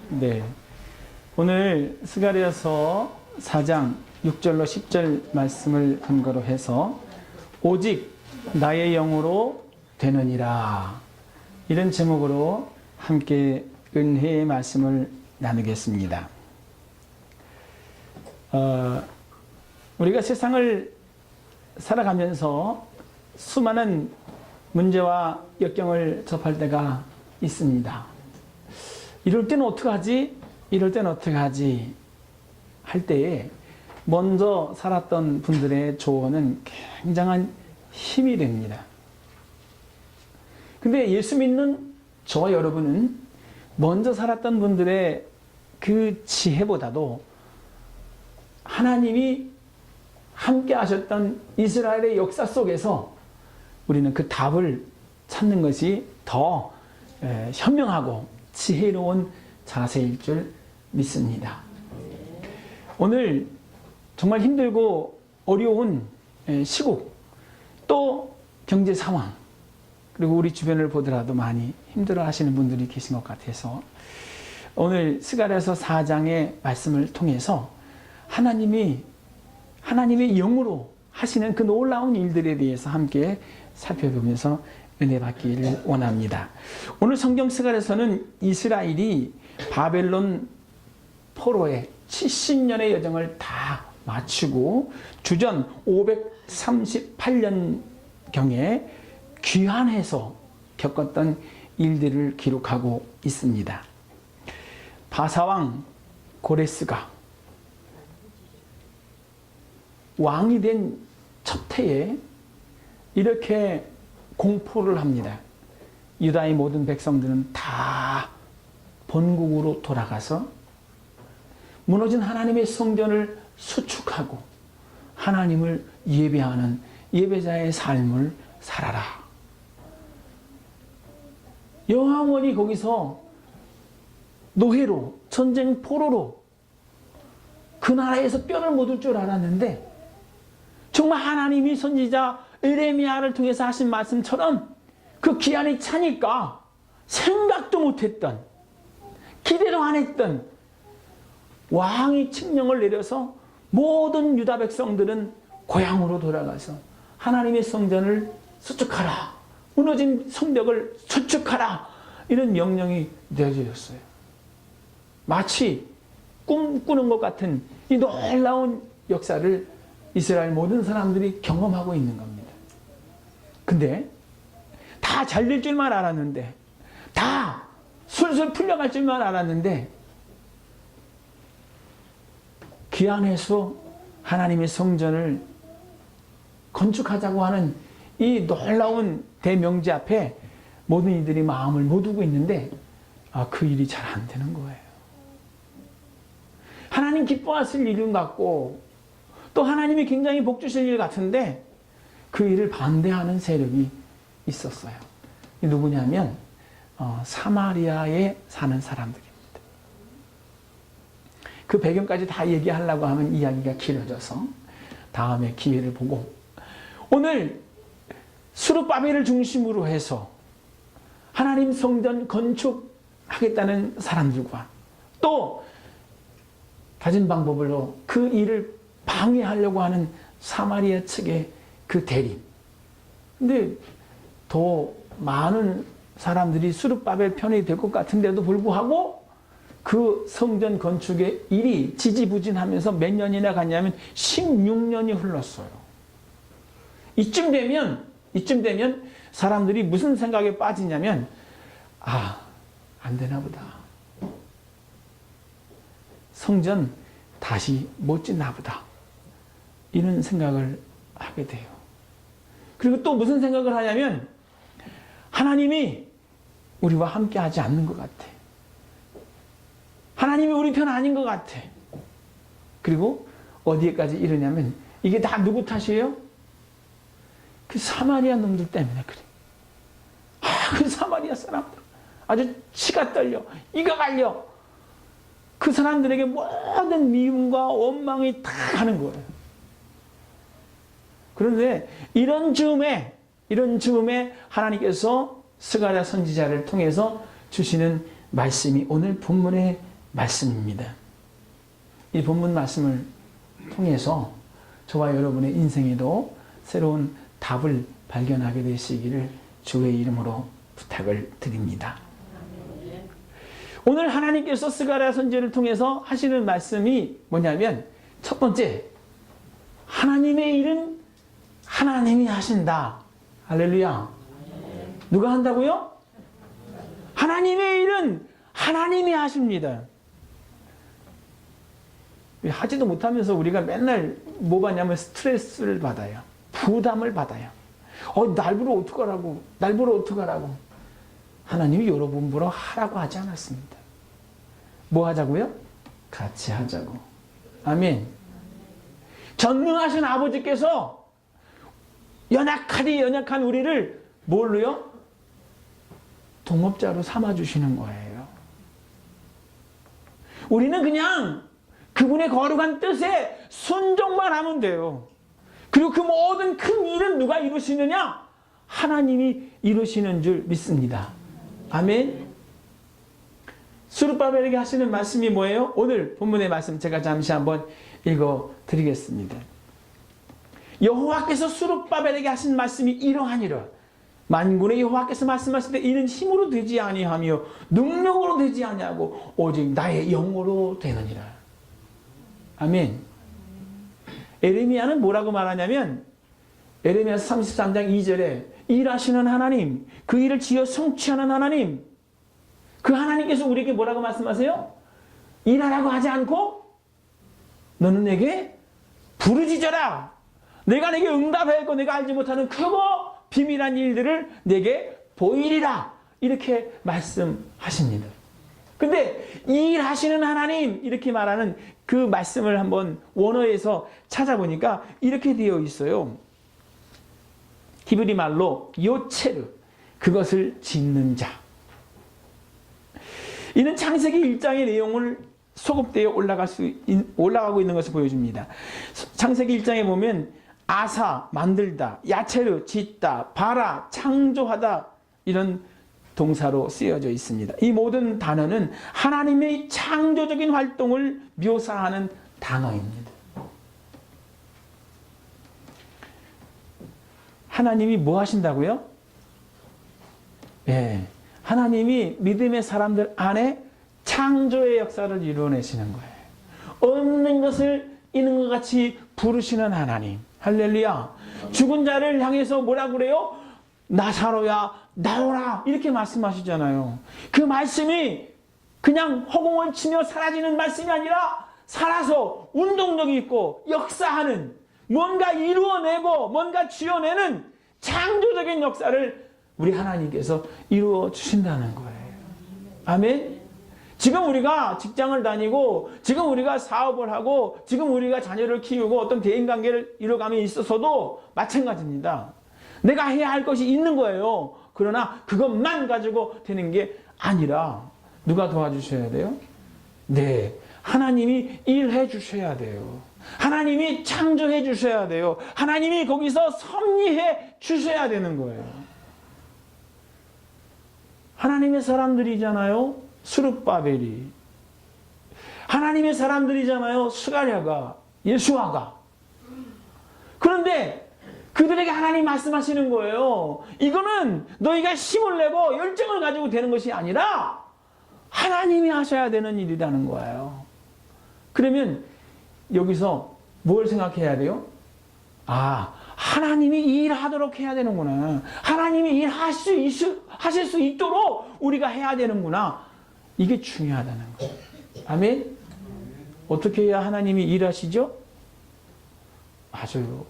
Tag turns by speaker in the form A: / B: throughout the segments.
A: 네, 오늘 스가랴서 4장 6절로 10절 말씀을 근거로 해서 오직 나의 영으로 되느니라, 이런 제목으로 함께 은혜의 말씀을 나누겠습니다. 우리가 세상을 살아가면서 수많은 문제와 역경을 접할 때가 있습니다. 이럴 때는 어떡하지? 이럴 때는 어떡하지? 할 때에 먼저 살았던 분들의 조언은 굉장한 힘이 됩니다. 근데 예수 믿는 저와 여러분은 먼저 살았던 분들의 그 지혜보다도 하나님이 함께 하셨던 이스라엘의 역사 속에서 우리는 그 답을 찾는 것이 더 현명하고 지혜로운 자세일 줄 믿습니다. 오늘 정말 힘들고 어려운 시국, 또 경제 상황, 그리고 우리 주변을 보더라도 많이 힘들어 하시는 분들이 계신 것 같아서 오늘 스가랴서 4장의 말씀을 통해서 하나님의 영으로 하시는 그 놀라운 일들에 대해서 함께 살펴보면서 은혜 받기를 원합니다. 오늘 성경 스가랴서는 이스라엘이 바벨론 포로의 70년의 여정을 다 마치고 주전 538년경에 귀환해서 겪었던 일들을 기록하고 있습니다. 바사왕 고레스가 왕이 된 첫 해에 이렇게 공포를 합니다. 유다의 모든 백성들은 다 본국으로 돌아가서 무너진 하나님의 성전을 수축하고 하나님을 예배하는 예배자의 삶을 살아라. 영원히 거기서 노예로, 전쟁 포로로 그 나라에서 뼈를 묻을 줄 알았는데 정말 하나님이 선지자 에레미야를 통해서 하신 말씀처럼 그 기한이 차니까 생각도 못했던, 기대도 안 했던 왕이 칙령을 내려서 모든 유다 백성들은 고향으로 돌아가서 하나님의 성전을 수축하라, 무너진 성벽을 수축하라, 이런 명령이 내려졌어요. 마치 꿈꾸는 것 같은 이 놀라운 역사를 이스라엘 모든 사람들이 경험하고 있는 겁니다. 근데 다 잘 될 줄만 알았는데, 다 술술 풀려갈 줄만 알았는데, 귀환해서 하나님의 성전을 건축하자고 하는 이 놀라운 대명제 앞에 모든 이들이 마음을 못 두고 있는데 그 일이 잘 안 되는 거예요. 하나님 기뻐하실 일인 같고 또 하나님이 굉장히 복 주실 일 같은데 그 일을 반대하는 세력이 있었어요. 누구냐면 사마리아에 사는 사람들입니다. 그 배경까지 다 얘기하려고 하면 이야기가 길어져서 다음에 기회를 보고, 오늘 스룹바벨을 중심으로 해서 하나님 성전 건축하겠다는 사람들과 또 가진 방법으로 그 일을 방해하려고 하는 사마리아 측의 그 대립. 근데 더 많은 사람들이 스룹바벨 편이 될 것 같은데도 불구하고 그 성전 건축의 일이 지지부진하면서 몇 년이나 갔냐면 16년이 흘렀어요. 이쯤 되면 사람들이 무슨 생각에 빠지냐면 안 되나 보다. 성전 다시 못 짓나 보다. 이런 생각을 하게 돼요. 그리고 또 무슨 생각을 하냐면 하나님이 우리와 함께 하지 않는 것 같아. 하나님이 우리 편 아닌 것 같아. 그리고 어디에까지 이르냐면 이게 다 누구 탓이에요? 그 사마리아 놈들 때문에 그래. 그 사마리아 사람들 아주 치가 떨려, 이가 갈려. 그 사람들에게 모든 미움과 원망이 다 가는 거예요. 그런데 이런 즈음에 하나님께서 스가랴 선지자를 통해서 주시는 말씀이 오늘 본문의 말씀입니다. 이 본문 말씀을 통해서 저와 여러분의 인생에도 새로운 답을 발견하게 되시기를 주의 이름으로 부탁을 드립니다. 오늘 하나님께서 스가랴 선지자를 통해서 하시는 말씀이 뭐냐면, 첫 번째, 하나님의 일은 하나님이 하신다. 할렐루야. 누가 한다고요? 하나님의 일은 하나님이 하십니다. 하지도 못하면서 우리가 맨날 뭐 받냐면 스트레스를 받아요. 부담을 받아요. 날 보러 어떡하라고, 날 보러 어떡하라고. 하나님이 여러분 보러 하라고 하지 않았습니다. 뭐 하자고요? 같이 하자고. 아멘. 전능하신 아버지께서 연약하디 연약한 우리를 뭘로요? 동업자로 삼아주시는 거예요. 우리는 그냥 그분의 거룩한 뜻에 순종만 하면 돼요. 그리고 그 모든 큰 일은 누가 이루시느냐? 하나님이 이루시는 줄 믿습니다. 아멘. 스룹바벨에게 하시는 말씀이 뭐예요? 오늘 본문의 말씀 제가 잠시 한번 읽어 드리겠습니다. 여호와께서 스룹바벨에게 하신 말씀이 이러하니라. 만군의 여호와께서 말씀하실 때 이는 힘으로 되지 아니하며 능력으로 되지 아니하고 오직 나의 영으로 되느니라. 아멘. 에레미야는 뭐라고 말하냐면, 에레미야서 33장 2절에 일하시는 하나님, 그 일을 지어 성취하는 하나님, 그 하나님께서 우리에게 뭐라고 말씀하세요? 일하라고 하지 않고 너는 내게 부르짖어라. 내가 내게 응답하였고 내가 알지 못하는 크고 비밀한 일들을 내게 보이리라. 이렇게 말씀하십니다. 근데 일하시는 하나님 이렇게 말하는 그 말씀을 한번 원어에서 찾아보니까 이렇게 되어 있어요. 히브리 말로 요체르, 그것을 짓는 자. 이는 창세기 1장의 내용을 소급되어 올라가고 있는 것을 보여줍니다. 창세기 1장에 보면 아사, 만들다, 야체르, 짓다, 바라, 창조하다, 이런 동사로 쓰여져 있습니다. 이 모든 단어는 하나님의 창조적인 활동을 묘사하는 단어입니다. 하나님이 뭐 하신다고요? 네, 하나님이 믿음의 사람들 안에 창조의 역사를 이루어내시는 거예요. 없는 것을 있는 것 같이 부르시는 하나님. 할렐루야. 죽은 자를 향해서 뭐라 그래요? 나사로야 나오라, 이렇게 말씀하시잖아요. 그 말씀이 그냥 허공을 치며 사라지는 말씀이 아니라 살아서 운동력이 있고 역사하는, 뭔가 이루어내고 뭔가 지어내는 창조적인 역사를 우리 하나님께서 이루어 주신다는 거예요. 아멘. 지금 우리가 직장을 다니고 지금 우리가 사업을 하고 지금 우리가 자녀를 키우고 어떤 대인관계를 이뤄감에 있어서도 마찬가지입니다. 내가 해야 할 것이 있는 거예요. 그러나 그것만 가지고 되는 게 아니라 누가 도와주셔야 돼요? 네, 하나님이 일해 주셔야 돼요. 하나님이 창조해 주셔야 돼요. 하나님이 거기서 섭리해 주셔야 되는 거예요. 하나님의 사람들이잖아요. 스룹바벨이. 하나님의 사람들이잖아요. 스가랴가, 예수아가. 그런데 그들에게 하나님 말씀하시는 거예요. 이거는 너희가 힘을 내고 열정을 가지고 되는 것이 아니라 하나님이 하셔야 되는 일이라는 거예요. 그러면 여기서 뭘 생각해야 돼요? 하나님이 일하도록 해야 되는구나. 하나님이 일하실 수 있도록 우리가 해야 되는구나. 이게 중요하다는 거예요. 아멘? 어떻게 해야 하나님이 일하시죠? 맞아요.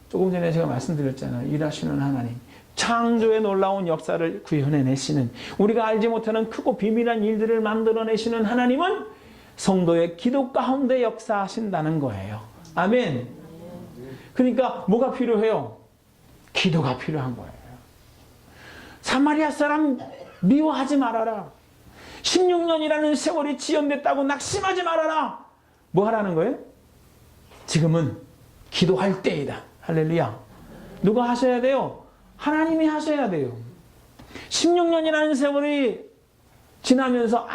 A: 조금 전에 제가 말씀드렸잖아요. 일하시는 하나님. 창조의 놀라운 역사를 구현해내시는, 우리가 알지 못하는 크고 비밀한 일들을 만들어내시는 하나님은 성도의 기도 가운데 역사하신다는 거예요. 아멘. 그러니까 뭐가 필요해요? 기도가 필요한 거예요. 사마리아 사람 미워하지 말아라. 16년이라는 세월이 지연됐다고 낙심하지 말아라. 뭐 하라는 거예요? 지금은 기도할 때이다. 할렐루야. 누가 하셔야 돼요? 하나님이 하셔야 돼요. 16년이라는 세월이 지나면서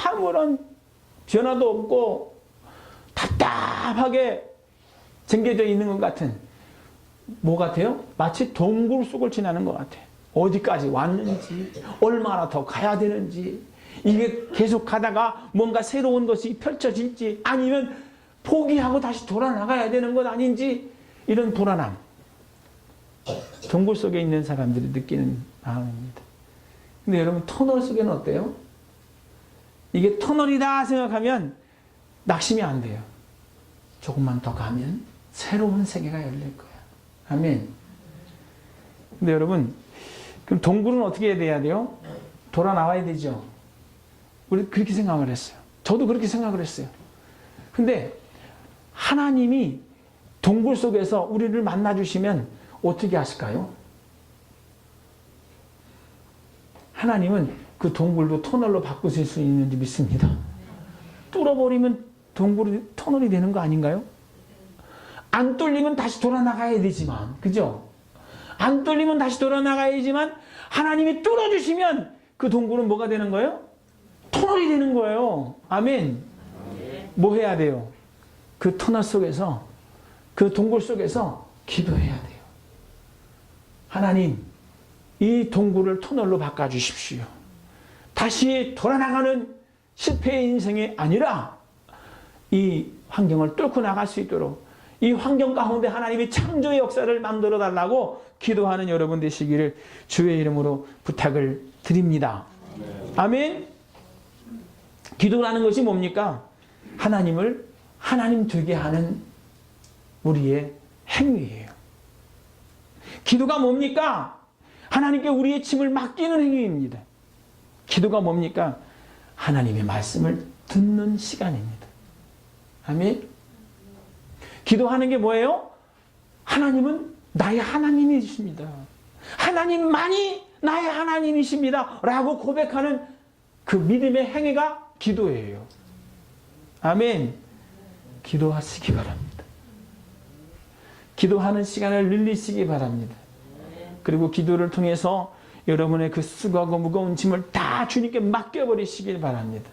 A: 아무런 변화도 없고 답답하게 쟁겨져 있는 것 같은, 뭐 같아요? 마치 동굴 속을 지나는 것 같아요. 어디까지 왔는지, 얼마나 더 가야 되는지, 이게 계속 가다가 뭔가 새로운 것이 펼쳐질지, 아니면 포기하고 다시 돌아나가야 되는 것 아닌지, 이런 불안함. 동굴 속에 있는 사람들이 느끼는 마음입니다. 근데 여러분, 터널 속에는 어때요? 이게 터널이다 생각하면 낙심이 안 돼요. 조금만 더 가면 새로운 세계가 열릴 거야. 아멘. 근데 여러분, 그럼 동굴은 어떻게 해야 돼요? 돌아 나와야 되죠. 우리 그렇게 생각을 했어요. 저도 그렇게 생각을 했어요. 근데 하나님이 동굴 속에서 우리를 만나주시면 어떻게 하실까요? 하나님은 그 동굴도 터널로 바꾸실 수 있는지 믿습니다. 뚫어버리면 동굴이 터널이 되는 거 아닌가요? 안 뚫리면 다시 돌아 나가야 되지만, 그죠? 안 뚫리면 다시 돌아 나가야지만, 하나님이 뚫어주시면 그 동굴은 뭐가 되는 거예요? 터널이 되는 거예요. 아멘. 뭐 해야 돼요? 그 터널 속에서, 그 동굴 속에서 기도해야 돼요. 하나님, 이 동굴을 터널로 바꿔주십시오. 다시 돌아나가는 실패의 인생이 아니라 이 환경을 뚫고 나갈 수 있도록, 이 환경 가운데 하나님이 창조의 역사를 만들어 달라고 기도하는 여러분 되시기를 주의 이름으로 부탁을 드립니다. 아멘. 기도라는 것이 뭡니까? 하나님을 하나님 되게 하는 우리의 행위예요. 기도가 뭡니까? 하나님께 우리의 짐을 맡기는 행위입니다. 기도가 뭡니까? 하나님의 말씀을 듣는 시간입니다. 아멘. 기도하는 게 뭐예요? 하나님은 나의 하나님이십니다. 하나님만이 나의 하나님이십니다. 라고 고백하는 그 믿음의 행위가 기도예요. 아멘. 기도하시기 바랍니다. 기도하는 시간을 늘리시기 바랍니다. 그리고 기도를 통해서 여러분의 그 수고하고 무거운 짐을 다 주님께 맡겨버리시길 바랍니다.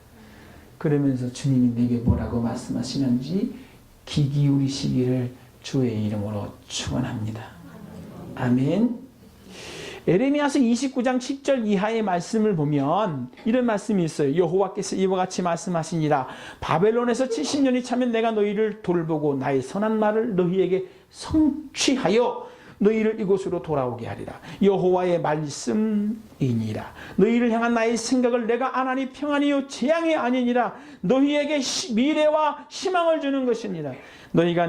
A: 그러면서 주님이 내게 뭐라고 말씀하시는지 귀 기울이시기를 주의 이름으로 축원합니다. 아멘. 에레미야서 29장 10절 이하의 말씀을 보면 이런 말씀이 있어요. 여호와께서 이와 같이 말씀하시니라. 바벨론에서 70년이 차면 내가 너희를 돌보고 나의 선한 말을 너희에게 성취하여 너희를 이곳으로 돌아오게 하리라. 여호와의 말씀이니라. 너희를 향한 나의 생각을 내가 안 하니 평안이요 재앙이 아니니라. 너희에게 미래와 희망을 주는 것이니라. 너희가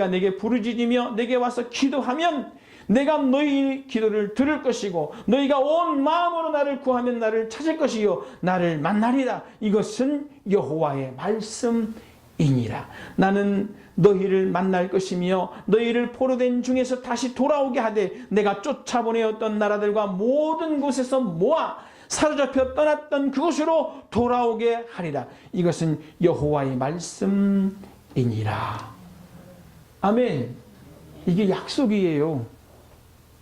A: 내게 부르짖으며 내게 와서 기도하면 내가 너희 기도를 들을 것이고 너희가 온 마음으로 나를 구하면 나를 찾을 것이요 나를 만나리라. 이것은 여호와의 말씀이니라. 나는 너희를 만날 것이며 너희를 포로된 중에서 다시 돌아오게 하되 내가 쫓아보내었던 나라들과 모든 곳에서 모아 사로잡혀 떠났던 그곳으로 돌아오게 하리라. 이것은 여호와의 말씀이니라. 아멘. 이게 약속이에요.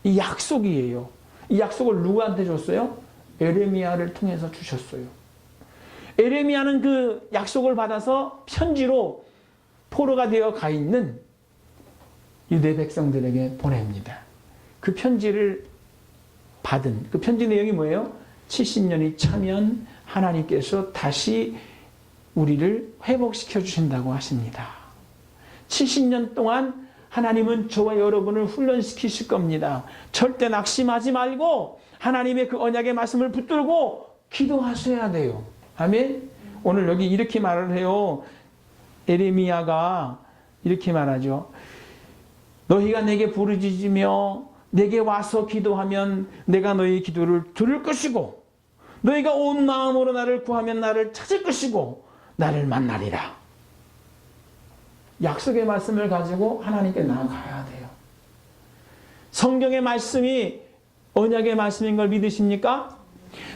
A: 이 약속이에요. 이 약속을 누구한테 줬어요? 에레미야를 통해서 주셨어요. 에레미야는 그 약속을 받아서 편지로 포로가 되어 가 있는 유대 백성들에게 보냅니다. 그 편지를 받은 그 편지 내용이 뭐예요? 70년이 차면 하나님께서 다시 우리를 회복시켜 주신다고 하십니다. 70년 동안 하나님은 저와 여러분을 훈련시키실 겁니다. 절대 낙심하지 말고 하나님의 그 언약의 말씀을 붙들고 기도하셔야 돼요. 아멘. 오늘 여기 이렇게 말을 해요. 에레미야가 이렇게 말하죠. 너희가 내게 부르짖으며 내게 와서 기도하면 내가 너희 기도를 들을 것이고 너희가 온 마음으로 나를 구하면 나를 찾을 것이고 나를 만나리라. 약속의 말씀을 가지고 하나님께 나아가야 돼요. 성경의 말씀이 언약의 말씀인 걸 믿으십니까?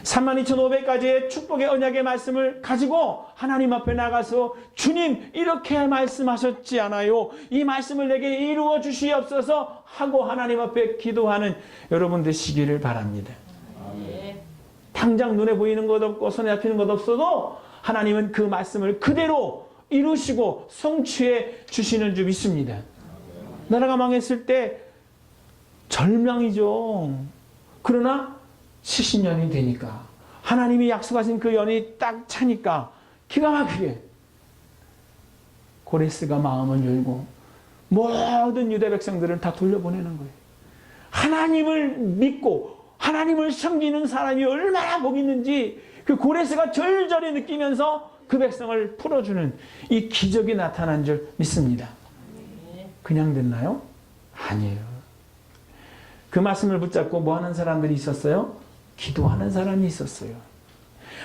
A: 32,500가지의 축복의 언약의 말씀을 가지고 하나님 앞에 나가서 주님 이렇게 말씀하셨지 않아요? 이 말씀을 내게 이루어 주시옵소서 하고 하나님 앞에 기도하는 여러분 되시기를 바랍니다. 당장 눈에 보이는 것 없고 손에 잡히는 것 없어도 하나님은 그 말씀을 그대로 이루시고 성취해 주시는 줄 믿습니다. 나라가 망했을 때 절망이죠. 그러나 70년이 되니까 하나님이 약속하신 그 연이 딱 차니까 기가 막히게 고레스가 마음을 열고 모든 유대 백성들을 다 돌려보내는 거예요. 하나님을 믿고 하나님을 섬기는 사람이 얼마나 복 있는지 그 고레스가 절절히 느끼면서 그 백성을 풀어주는 이 기적이 나타난 줄 믿습니다. 그냥 됐나요? 아니에요. 그 말씀을 붙잡고 뭐 하는 사람들이 있었어요? 기도하는 사람이 있었어요.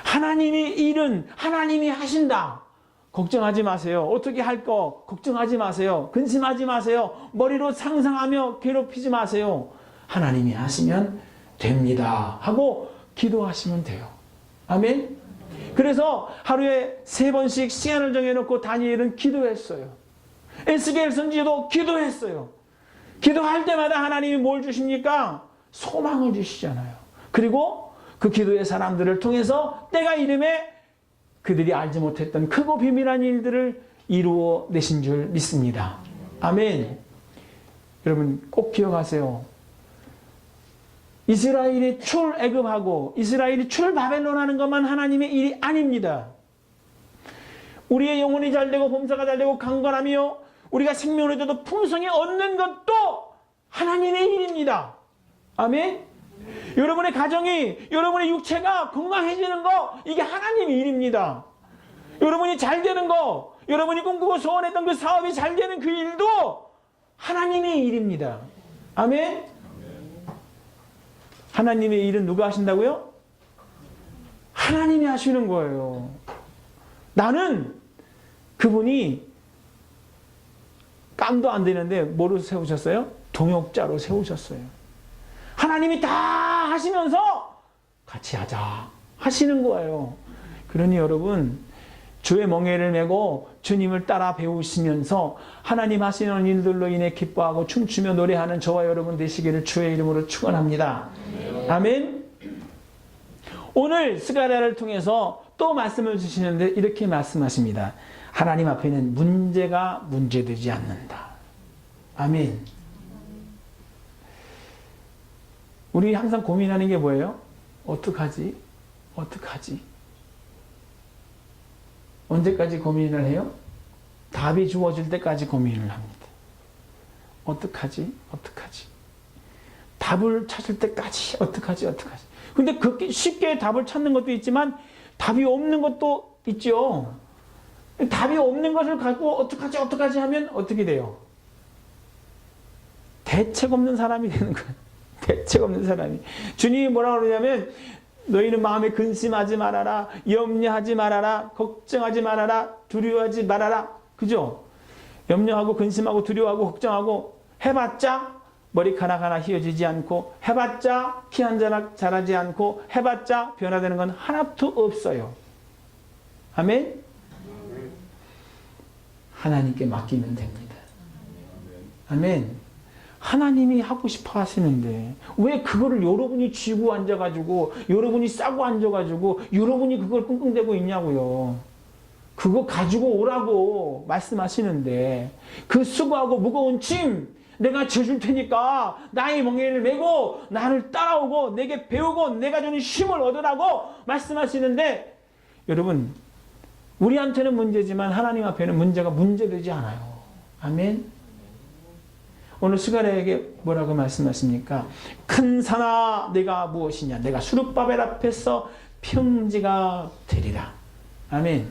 A: 하나님이 일은 하나님이 하신다. 걱정하지 마세요. 어떻게 할 거 걱정하지 마세요. 근심하지 마세요. 머리로 상상하며 괴롭히지 마세요. 하나님이 하시면 됩니다. 하고 기도하시면 돼요. 아멘. 그래서 하루에 3번씩 시간을 정해놓고 다니엘은 기도했어요. 에스겔 선지자도 기도했어요. 기도할 때마다 하나님이 뭘 주십니까? 소망을 주시잖아요. 그리고 그 기도의 사람들을 통해서 때가 이름에 그들이 알지 못했던 크고 비밀한 일들을 이루어 내신 줄 믿습니다. 아멘. 여러분 꼭 기억하세요. 이스라엘이 출애굽하고 이스라엘이 출바벨론하는 것만 하나님의 일이 아닙니다. 우리의 영혼이 잘되고 범사가 잘되고 강건하며 우리가 생명을 얻어도 풍성히 얻는 것도 하나님의 일입니다. 아멘. 여러분의 가정이, 여러분의 육체가 건강해지는 거, 이게 하나님의 일입니다. 여러분이 잘 되는 거, 여러분이 꿈꾸고 소원했던 그 사업이 잘 되는 그 일도 하나님의 일입니다. 아멘. 하나님의 일은 누가 하신다고요? 하나님이 하시는 거예요. 나는 그분이 깜도 안 되는데 뭐로 세우셨어요? 동역자로 세우셨어요. 하나님이 다 하시면서 같이 하자 하시는 거예요. 그러니 여러분 주의 멍에를 메고 주님을 따라 배우시면서 하나님 하시는 일들로 인해 기뻐하고 춤추며 노래하는 저와 여러분 되시기를 주의 이름으로 축원합니다. 아멘. 오늘 스가랴를 통해서 또 말씀을 주시는데 이렇게 말씀하십니다. 하나님 앞에는 문제가 문제되지 않는다. 아멘. 우리 항상 고민하는 게 뭐예요? 어떡하지? 어떡하지? 언제까지 고민을 해요? 답이 주어질 때까지 고민을 합니다. 어떡하지? 어떡하지? 답을 찾을 때까지 어떡하지? 어떡하지? 근데 그렇게 쉽게 답을 찾는 것도 있지만 답이 없는 것도 있죠. 답이 없는 것을 갖고 어떡하지? 어떡하지? 하면 어떻게 돼요? 대책 없는 사람이 되는 거예요. 대책 없는 사람이. 주님이 뭐라고 그러냐면 너희는 마음에 근심하지 말아라. 염려하지 말아라. 걱정하지 말아라. 두려워하지 말아라. 그죠? 염려하고 근심하고 두려워하고 걱정하고 해봤자 머리카락 하나 휘어지지 않고 해봤자 피 한 자락 자라지 않고 해봤자 변화되는 건 하나도 없어요. 아멘? 하나님께 맡기면 됩니다. 아멘. 하나님이 하고 싶어 하시는데 왜 그거를 여러분이 쥐고 앉아가지고 여러분이 싸고 앉아가지고 여러분이 그걸 끙끙대고 있냐고요. 그거 가지고 오라고 말씀하시는데 그 수고하고 무거운 짐 내가 져줄 테니까 나의 멍에를 메고 나를 따라오고 내게 배우고 내가 주는 힘을 얻으라고 말씀하시는데 여러분 우리한테는 문제지만 하나님 앞에는 문제가 문제되지 않아요. 아멘. 오늘 스가랴에게 뭐라고 말씀하십니까? 큰 산아 내가 무엇이냐? 내가 수룹바벨 앞에서 평지가 되리라. 아멘.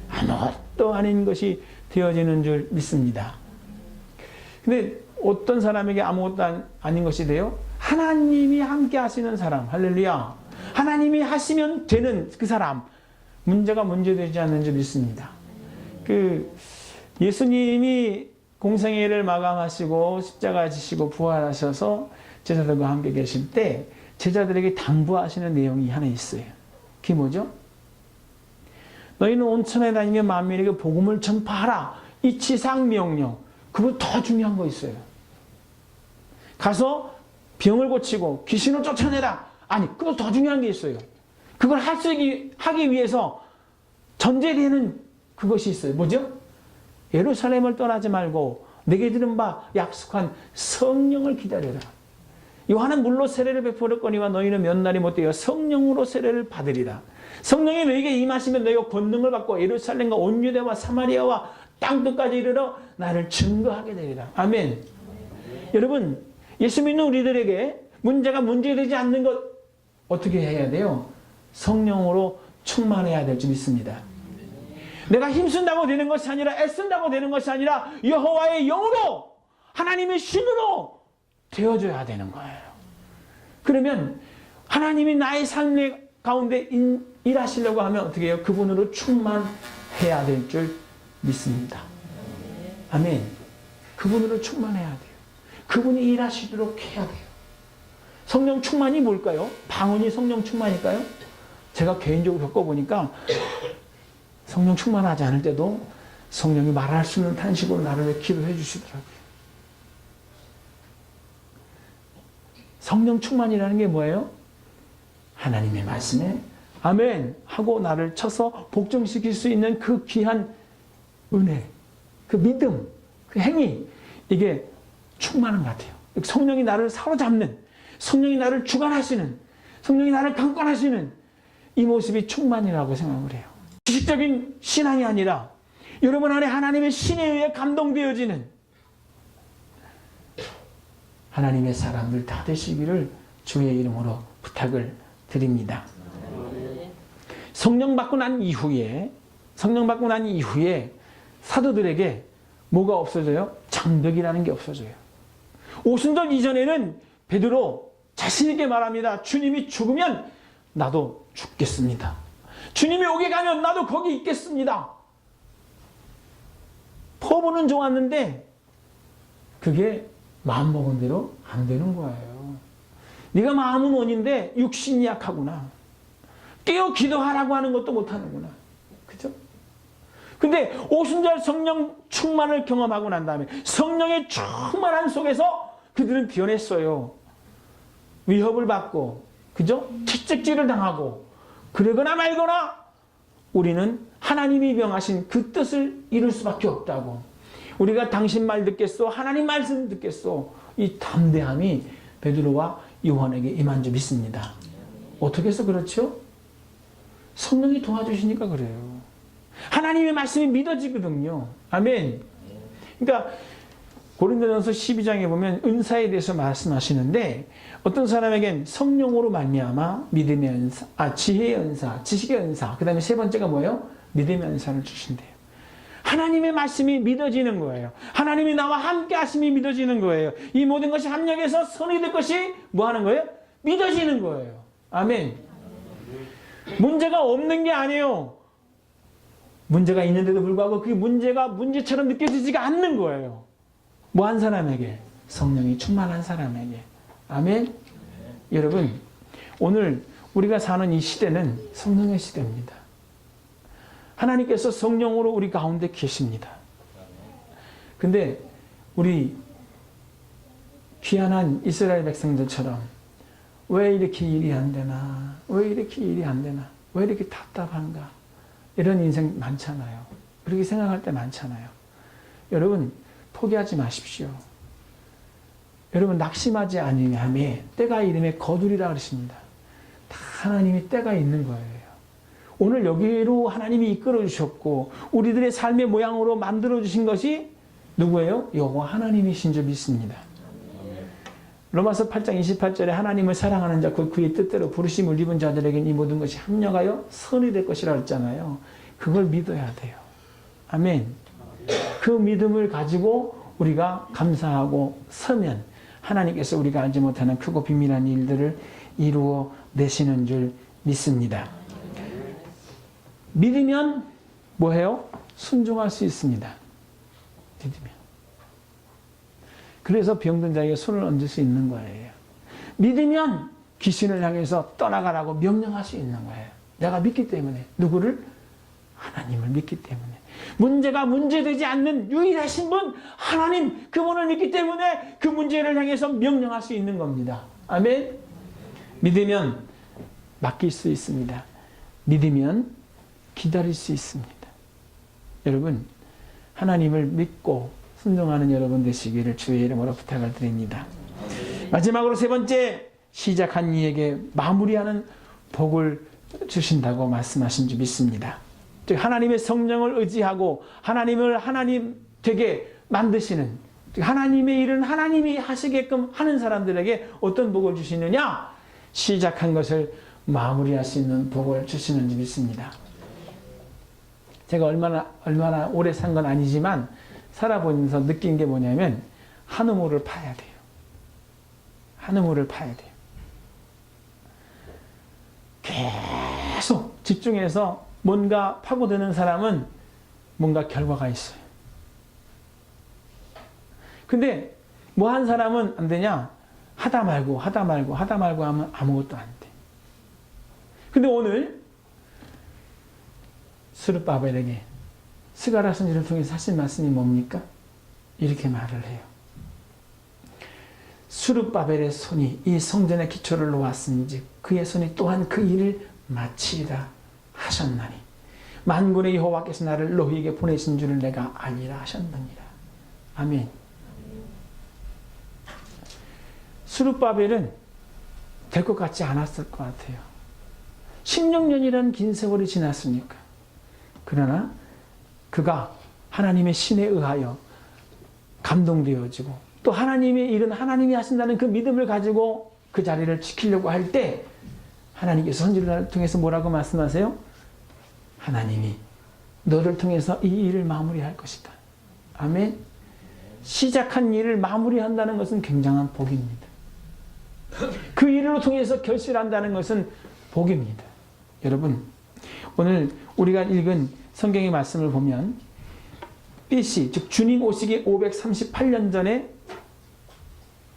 A: 아무것도 아닌 것이 되어지는 줄 믿습니다. 근데 어떤 사람에게 아무것도 아닌 것이 돼요? 하나님이 함께 하시는 사람. 할렐루야. 하나님이 하시면 되는 그 사람. 문제가 문제되지 않는 줄 믿습니다. 예수님이 공생애를 마감하시고 십자가 지시고 부활하셔서 제자들과 함께 계실 때 제자들에게 당부하시는 내용이 하나 있어요. 그게 뭐죠? 너희는 온 천하에 다니며 만민에게 복음을 전파하라. 이 지상명령. 그보다 더 중요한 거 있어요. 가서 병을 고치고 귀신을 쫓아내라. 아니, 그보다 더 중요한 게 있어요. 그걸 하기 위해서 전제되는 그것이 있어요. 뭐죠? 예루살렘을 떠나지 말고 내게 들은 바 약속한 성령을 기다려라. 요한은 물로 세례를 베풀었거니와 너희는 몇 날이 못되어 성령으로 세례를 받으리라. 성령이 너희에게 임하시면 너희가 권능을 받고 예루살렘과 온 유대와 사마리아와 땅끝까지 이르러 나를 증거하게 되리라. 아멘. 여러분, 예수 믿는 우리들에게 문제가 문제되지 않는 것 어떻게 해야 돼요? 성령으로 충만해야 될 줄 믿습니다. 내가 힘쓴다고 되는 것이 아니라 애쓴다고 되는 것이 아니라 여호와의 영으로 하나님의 신으로 되어줘야 되는 거예요. 그러면 하나님이 나의 삶 가운데 일하시려고 하면 어떻게 해요? 그분으로 충만해야 될 줄 믿습니다. 아멘. 그분으로 충만해야 돼요. 그분이 일하시도록 해야 돼요. 성령 충만이 뭘까요? 방언이 성령 충만일까요? 제가 개인적으로 겪어보니까 성령 충만하지 않을 때도 성령이 말할 수 있는 탄식으로 나를 기도해 주시더라고요. 성령 충만이라는 게 뭐예요? 하나님의 말씀에 아멘 하고 나를 쳐서 복종시킬 수 있는 그 귀한 은혜, 그 믿음, 그 행위, 이게 충만한 것 같아요. 성령이 나를 사로잡는, 성령이 나를 주관하시는, 성령이 나를 강권하시는 이 모습이 충만이라고 생각을 해요. 지식적인 신앙이 아니라 여러분 안에 하나님의 신에 의해 감동되어지는 하나님의 사람들 다 되시기를 주의 이름으로 부탁을 드립니다. 성령 받고 난 이후에 사도들에게 뭐가 없어져요? 장벽이라는 게 없어져요. 오순절 이전에는 베드로 자신 있게 말합니다. 주님이 죽으면 나도 죽겠습니다. 주님이 오게 가면 나도 거기 있겠습니다. 포부는 좋았는데 그게 마음먹은 대로 안 되는 거예요. 네가 마음은 원인데 육신이 약하구나. 깨어 기도하라고 하는 것도 못하는구나. 그죠? 근데 오순절 성령 충만을 경험하고 난 다음에 성령의 충만한 속에서 그들은 변했어요. 위협을 받고, 그죠? 채찍질을 당하고, 그러거나 말거나 우리는 하나님이 명하신 그 뜻을 이룰 수밖에 없다고. 우리가 당신 말 듣겠소, 하나님 말씀 듣겠소. 이 담대함이 베드로와 요한에게 임한 줄 믿습니다. 어떻게 해서 그렇죠? 성령이 도와주시니까 그래요. 하나님의 말씀이 믿어지거든요. 아멘. 그러니까 고린도전서 12장에 보면 은사에 대해서 말씀하시는데 어떤 사람에겐 성령으로 말미암아 믿음의 은사, 지혜의 은사, 지식의 은사, 그 다음에 세 번째가 뭐예요? 믿음의 은사를 주신대요. 하나님의 말씀이 믿어지는 거예요. 하나님이 나와 함께 하심이 믿어지는 거예요. 이 모든 것이 합력해서 선이 될 것이 뭐 하는 거예요? 믿어지는 거예요. 아멘. 문제가 없는 게 아니에요. 문제가 있는데도 불구하고 그게 문제가 문제처럼 느껴지지가 않는 거예요. 뭐 한 사람에게? 성령이 충만한 사람에게. 아멘. 여러분, 오늘 우리가 사는 이 시대는 성령의 시대입니다. 하나님께서 성령으로 우리 가운데 계십니다. 근데 우리 귀한한 이스라엘 백성들처럼 왜 이렇게 일이 안 되나? 왜 이렇게 일이 안 되나? 왜 이렇게 답답한가? 이런 인생 많잖아요. 그렇게 생각할 때 많잖아요. 여러분, 포기하지 마십시오. 여러분, 낙심하지 아니함에 때가 이름에 거두리라 그러십니다. 다 하나님이 때가 있는 거예요. 오늘 여기로 하나님이 이끌어 주셨고 우리들의 삶의 모양으로 만들어 주신 것이 누구예요? 여호와 하나님이신 줄 믿습니다. 로마서 8장 28절에 하나님을 사랑하는 자 곧 그의 뜻대로 부르심을 입은 자들에게는 이 모든 것이 합력하여 선이 될 것이라고 했잖아요. 그걸 믿어야 돼요. 아멘. 그 믿음을 가지고 우리가 감사하고 서면 하나님께서 우리가 알지 못하는 크고 비밀한 일들을 이루어 내시는 줄 믿습니다. 믿으면 뭐해요? 순종할 수 있습니다. 믿으면. 그래서 병든 자에게 손을 얹을 수 있는 거예요. 믿으면 귀신을 향해서 떠나가라고 명령할 수 있는 거예요. 내가 믿기 때문에. 누구를? 하나님을 믿기 때문에. 문제가 문제되지 않는 유일하신 분 하나님, 그분을 믿기 때문에 그 문제를 향해서 명령할 수 있는 겁니다. 아멘. 믿으면 맡길 수 있습니다. 믿으면 기다릴 수 있습니다. 여러분, 하나님을 믿고 순종하는 여러분 되시기를 주의 이름으로 부탁을 드립니다. 마지막으로 세 번째, 시작한 이에게 마무리하는 복을 주신다고 말씀하신 줄 믿습니다. 즉 하나님의 성령을 의지하고 하나님을 하나님 되게 만드시는, 즉 하나님의 일은 하나님이 하시게끔 하는 사람들에게 어떤 복을 주시느냐? 시작한 것을 마무리할 수 있는 복을 주시는 줄 믿습니다. 제가 얼마나 오래 산 건 아니지만 살아보면서 느낀 게 뭐냐면 한 우물을 파야 돼요. 한 우물을 파야 돼요. 계속 집중해서 뭔가 파고드는 사람은 뭔가 결과가 있어요. 근데 뭐 한 사람은 안 되냐? 하다 말고 하면 아무것도 안 돼. 근데 오늘 스룹바벨에게 스가랴 선지를 통해서 하신 말씀이 뭡니까? 이렇게 말을 해요. 스룹바벨의 손이 이 성전의 기초를 놓았은즉 그의 손이 또한 그 일을 마치리라 하셨나니 만군의 여호와께서 나를 너희에게 보내신 줄을 내가 아니라 하셨느니라. 아멘. 스룹바벨은 될 것 같지 않았을 것 같아요. 16년이라는 긴 세월이 지났으니까. 그러나 그가 하나님의 신에 의하여 감동되어지고 또 하나님의 일은 하나님이 하신다는 그 믿음을 가지고 그 자리를 지키려고 할 때 하나님께서 선지를 통해서 뭐라고 말씀하세요? 하나님이 너를 통해서 이 일을 마무리할 것이다. 아멘. 시작한 일을 마무리한다는 것은 굉장한 복입니다. 그 일을 통해서 결실한다는 것은 복입니다. 여러분, 오늘 우리가 읽은 성경의 말씀을 보면 BC, 즉 주님 오시기 538년 전에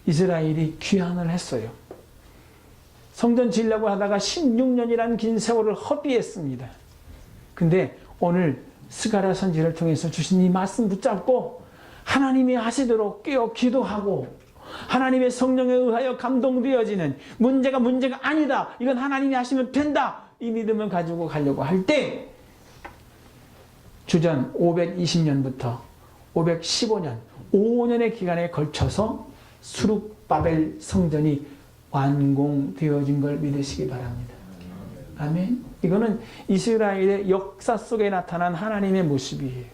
A: 이스라엘이 귀환을 했어요. 성전 지으려고 하다가 16년이라는 긴 세월을 허비했습니다. 근데 오늘 스가랴 선지를 통해서 주신 이 말씀 붙잡고 하나님이 하시도록 깨어 기도하고 하나님의 성령에 의하여 감동되어지는 문제가 아니다. 이건 하나님이 하시면 된다. 이 믿음을 가지고 가려고 할 때 주전 520년부터 515년, 5년의 기간에 걸쳐서 스룹바벨 성전이 완공되어진 걸 믿으시기 바랍니다. 아멘. 이거는 이스라엘의 역사 속에 나타난 하나님의 모습이에요.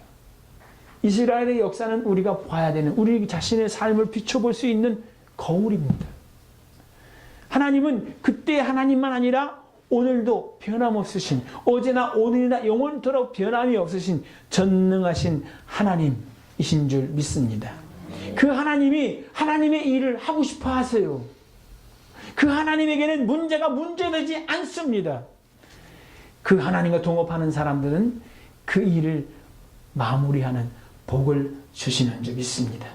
A: 이스라엘의 역사는 우리가 봐야 되는, 우리 자신의 삶을 비춰볼 수 있는 거울입니다. 하나님은 그때 하나님만 아니라 오늘도 변함없으신, 어제나 오늘이나 영원토록 변함이 없으신 전능하신 하나님이신 줄 믿습니다. 그 하나님이 하나님의 일을 하고 싶어 하세요. 그 하나님에게는 문제가 문제되지 않습니다. 그 하나님과 동업하는 사람들은 그 일을 마무리하는 복을 주시는 줄 믿습니다.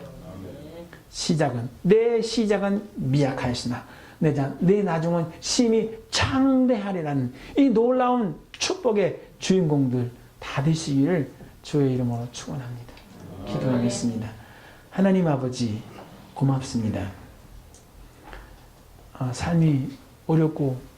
A: 내 시작은 미약하시나 내 나중은 심히 창대하리라는 이 놀라운 축복의 주인공들 다 되시기를 주의 이름으로 축원합니다. 기도하겠습니다. 하나님 아버지 고맙습니다. 삶이 어렵고